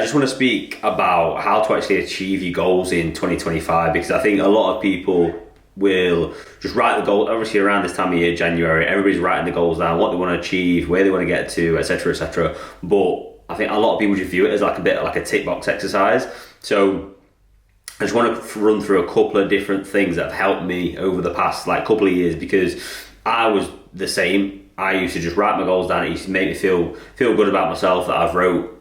just want to speak about how to actually achieve your goals in 2025, because I think a lot of people will just write the goal. Obviously, around this time of year, January, everybody's writing the goals down, what they want to achieve, where they want to get to, etc., etc. But I think a lot of people just view it as like a bit like a tick box exercise. So I just want to run through a couple of different things that have helped me over the past like couple of years, because I was the same. I used to just write my goals down. It used to make me feel good about myself that I've wrote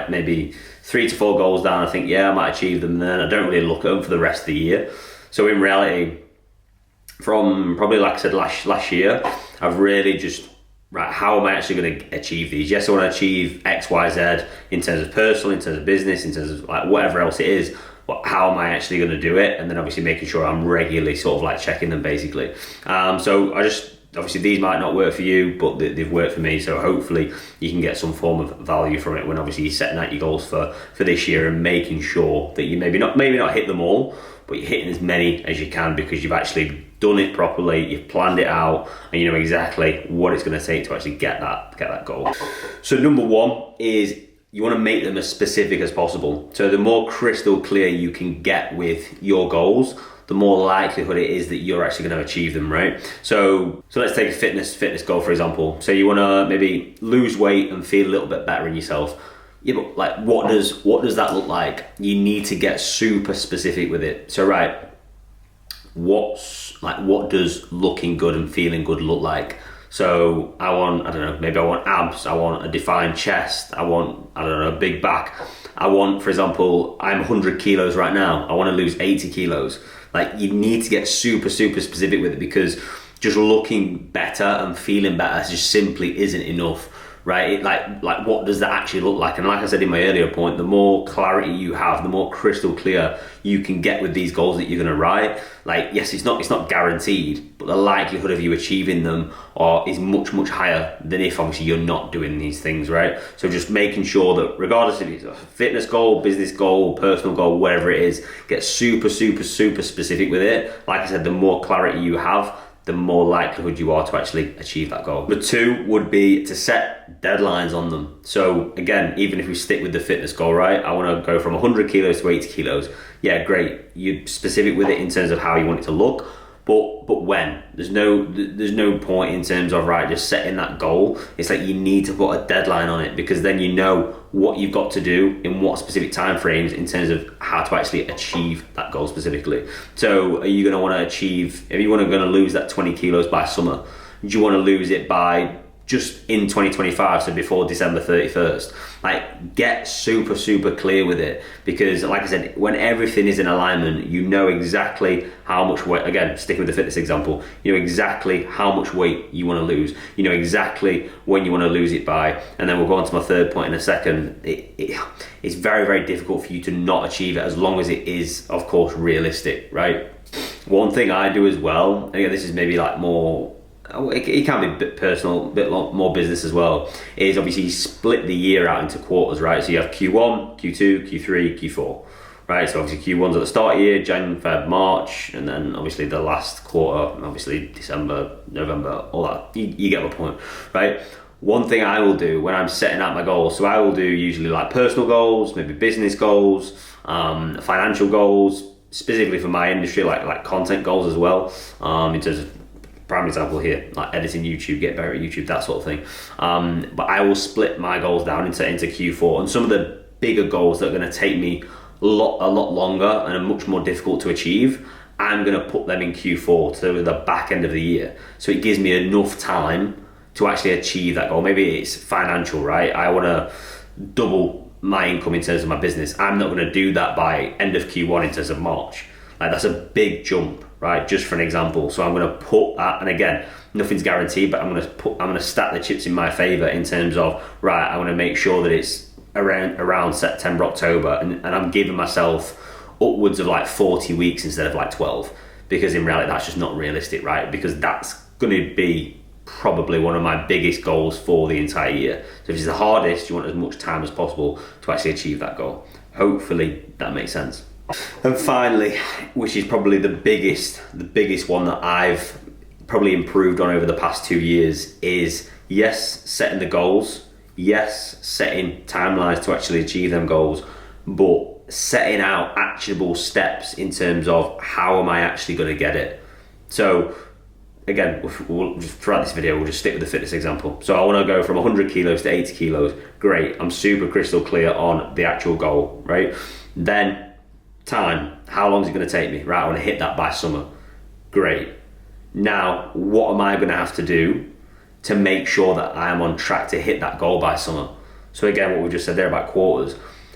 maybe 3 to 4 goals down. I think, yeah, I might achieve them, and then I don't really look at them for the rest of the year. So in reality, from probably, like I said, last year, I've really just, how am I actually going to achieve these? Yes, I want to achieve X, Y, Z in terms of personal, in terms of business, in terms of like whatever else it is. But how am I actually going to do it? And then obviously making sure I'm regularly sort of like checking them, basically. So I just, obviously these might not work for you, but they've worked for me. So hopefully you can get some form of value from it when obviously you're setting out your goals for this year, and making sure that you maybe not hit them all, but you're hitting as many as you can, because you've actually done it properly, you've planned it out, and you know exactly what it's going to take to actually get that goal. So number one is you want to make them as specific as possible. So the more crystal clear you can get with your goals, the more likelihood it is that you're actually going to achieve them, right? So let's take a fitness goal, for example. So you want to maybe lose weight and feel a little bit better in yourself. Yeah, but like, what does that look like? You need to get super specific with it. So what does looking good and feeling good look like? So I want abs, I want a defined chest, I want, a big back. I want, for example, I'm 100 kilos right now, I want to lose 80 kilos. Like, you need to get super, super specific with it, because just looking better and feeling better just simply isn't enough, right? Like what does that actually look like? And like I said in my earlier point, the more clarity you have, the more crystal clear you can get with these goals that you're going to write. Like, yes, it's not guaranteed, but the likelihood of you achieving them is much, much higher than if obviously you're not doing these things, right? So just making sure that regardless if it's a fitness goal, business goal, personal goal, whatever it is, get super, super, super specific with it. Like I said, the more clarity you have, the more likelihood you are to actually achieve that goal. Number 2 would be to set deadlines on them. So again, even if we stick with the fitness goal, right? I want to go from 100 kilos to 80 kilos. Yeah, great. You're specific with it in terms of how you want it to look, but when? There's no point in terms of just setting that goal. It's like you need to put a deadline on it, because then you know what you've got to do in what specific time frames in terms of how to actually achieve that goal specifically. So are you going to want to achieve, if you want to lose that 20 kilos by summer, do you want to lose it by just in 2025, so before December 31st? Like, get super, super clear with it, because like I said, when everything is in alignment, you know exactly how much weight, again, sticking with the fitness example, you know exactly how much weight you want to lose, you know exactly when you want to lose it by, and then we'll go on to my third point in a second. It's very, very difficult for you to not achieve it, as long as it is, of course, realistic, right? One thing I do as well, and again, this is maybe like more, it can be a bit personal, a bit more business as well, is obviously split the year out into quarters, right? So you have Q1, Q2, Q3, Q4, right? So obviously Q1's at the start of the year, Jan, Feb, March, and then obviously the last quarter, obviously December, November, all that. You get my point, right? One thing I will do when I'm setting out my goals, so I will do usually like personal goals, maybe business goals, financial goals, specifically for my industry, like content goals as well, in terms of, prime example here, like editing YouTube, get better at YouTube, that sort of thing. But I will split my goals down into Q4, and some of the bigger goals that are going to take me a lot longer and are much more difficult to achieve, I'm going to put them in Q4, to the back end of the year. So it gives me enough time to actually achieve that goal. Maybe it's financial, right? I want to double my income in terms of my business. I'm not going to do that by end of Q1 in terms of March. Like, that's a big jump, right? Just for an example. So I'm going to put that, and again, nothing's guaranteed, but I'm going to stack the chips in my favor in terms of, I want to make sure that it's around September, October, and I'm giving myself upwards of like 40 weeks instead of like 12, because in reality that's just not realistic, right? Because that's going to be probably one of my biggest goals for the entire year. So if it's the hardest, you want as much time as possible to actually achieve that goal. Hopefully that makes sense. And finally, which is probably the biggest one that I've probably improved on over the past 2 years, is yes, setting the goals. yes, setting timelines to actually achieve them goals, but setting out actionable steps in terms of how am I actually going to get it. So again, throughout this video, we'll just stick with the fitness example. So I want to go from 100 kilos to 80 kilos. Great, I'm super crystal clear on the actual goal, right? Then time, how long is it going to take me? Right, I want to hit that by summer. Great. Now, what am I going to have to do to make sure that I am on track to hit that goal by summer? So again, what we just said there about quarters,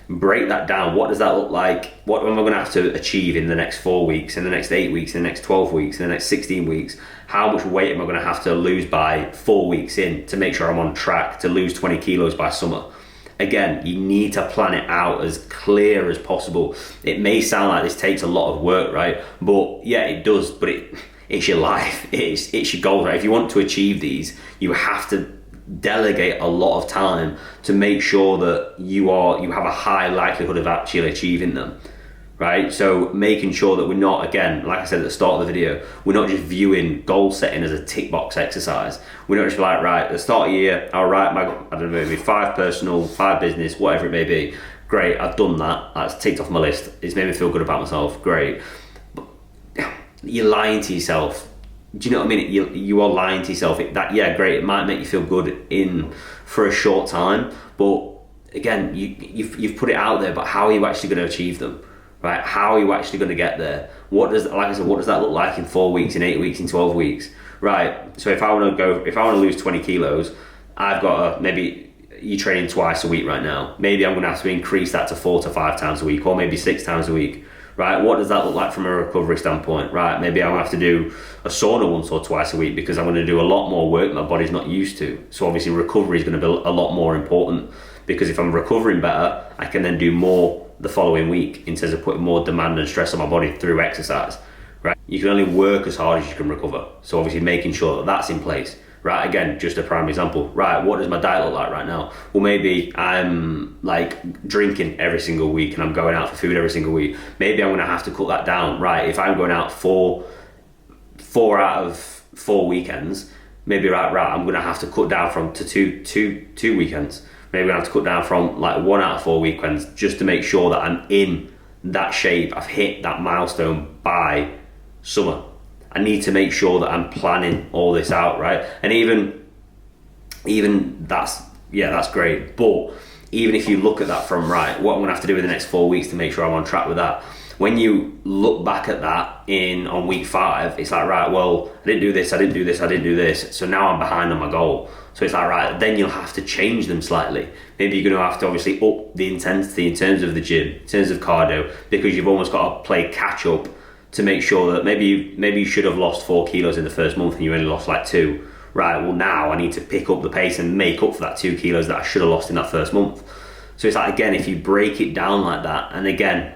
break that down. What does that look like? What am I going to have to achieve in the next 4 weeks, in the next 8 weeks, in the next 12 weeks, in the next 16 weeks? How much weight am I going to have to lose by 4 weeks in to make sure I'm on track to lose 20 kilos by summer? Again, you need to plan it out as clear as possible. It may sound like this takes a lot of work, right? But yeah, it does, but it's your life, it's your goals, right? If you want to achieve these, you have to delegate a lot of time to make sure that you have a high likelihood of actually achieving them, right? So making sure that we're not, again, like I said at the start of the video, we're not just viewing goal setting as a tick box exercise. We're not just like, right, at the start of the year, I'll write my, I don't know, maybe 5 personal, 5 business, whatever it may be. Great, I've done that, that's ticked off my list, it's made me feel good about myself, great. But you're lying to yourself. Do you know what I mean? You are lying to yourself. That, yeah, great, it might make you feel good for a short time, but again, you've put it out there, but how are you actually going to achieve them? Right? How are you actually going to get there? What does, like I said, what does that look like in 4 weeks, in 8 weeks, in 12 weeks? Right. So if I want to lose 20 kilos, I've got to, maybe you're training twice a week right now. Maybe I'm going to have to increase that to 4 to 5 times a week, or maybe 6 times a week. Right, what does that look like from a recovery standpoint? Right, maybe I'll have to do a sauna once or twice a week because I'm going to do a lot more work my body's not used to. So obviously recovery is going to be a lot more important, because if I'm recovering better, I can then do more the following week in terms of putting more demand and stress on my body through exercise. Right, you can only work as hard as you can recover. So obviously making sure that that's in place. Right, again, just a prime example. Right, what does my diet look like right now? Well, maybe I'm like drinking every single week and I'm going out for food every single week. Maybe I'm going to have to cut that down. Right, if I'm going out four out of 4 weekends, maybe right, I'm going to have to cut down from to two weekends. Maybe I have to cut down from like 1 out of 4 weekends, just to make sure that I'm in that shape. I've hit that milestone by summer. I need to make sure that I'm planning all this out, right? And even that's great. But even if you look at that from, right, what I'm gonna have to do in the next 4 weeks to make sure I'm on track with that. When you look back at that on week 5, it's like, right, well, I didn't do this. So now I'm behind on my goal. So it's like, right, then you'll have to change them slightly. Maybe you're gonna have to obviously up the intensity in terms of the gym, in terms of cardio, because you've almost got to play catch up to make sure that maybe you should have lost 4 kilos in the first month and you only lost like 2. Right, well now I need to pick up the pace and make up for that 2 kilos that I should have lost in that first month. So it's like, again, if you break it down like that, and again,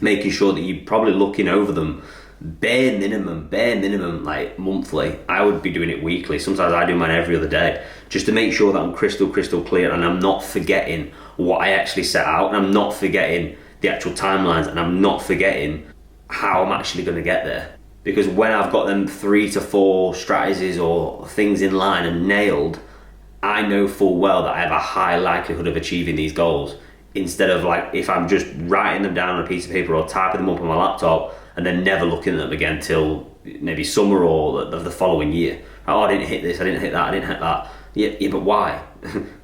making sure that you're probably looking over them bare minimum, like monthly. I would be doing it weekly. Sometimes I do mine every other day, just to make sure that I'm crystal clear and I'm not forgetting what I actually set out, and I'm not forgetting the actual timelines, and I'm not forgetting how I'm actually going to get there. Because when I've got them 3 to 4 strategies or things in line and nailed, I know full well that I have a high likelihood of achieving these goals, instead of like if I'm just writing them down on a piece of paper or typing them up on my laptop and then never looking at them again till maybe summer or the following year. Oh, I didn't hit this, I didn't hit that. Yeah, but why?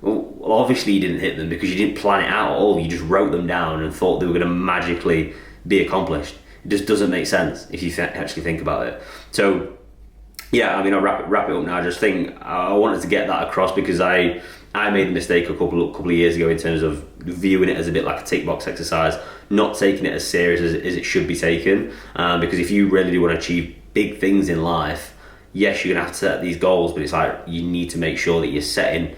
Well, obviously you didn't hit them because you didn't plan it out at all. You just wrote them down and thought they were going to magically be accomplished. It just doesn't make sense if you actually think about it. So yeah, I mean, I'll wrap it up now. I just think I wanted to get that across because I made a mistake a couple of years ago in terms of viewing it as a bit like a tick box exercise, not taking it as serious as it should be taken. Because if you really do want to achieve big things in life, yes, you're gonna have to set these goals, but it's like you need to make sure that you're setting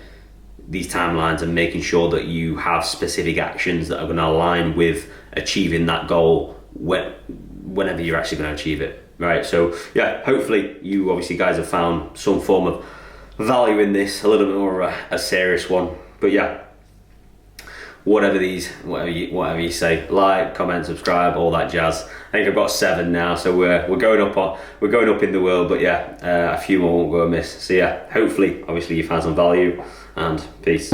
these timelines and making sure that you have specific actions that are going to align with achieving that goal whenever you're actually going to achieve it, right? So yeah, hopefully you obviously guys have found some form of value in this, a little bit more of a serious one. But yeah, whatever you say, like, comment, subscribe, all that jazz. I think I've got 7 now, so we're going up in the world. But yeah, a few more won't go amiss. So yeah, hopefully obviously you found some value, and peace.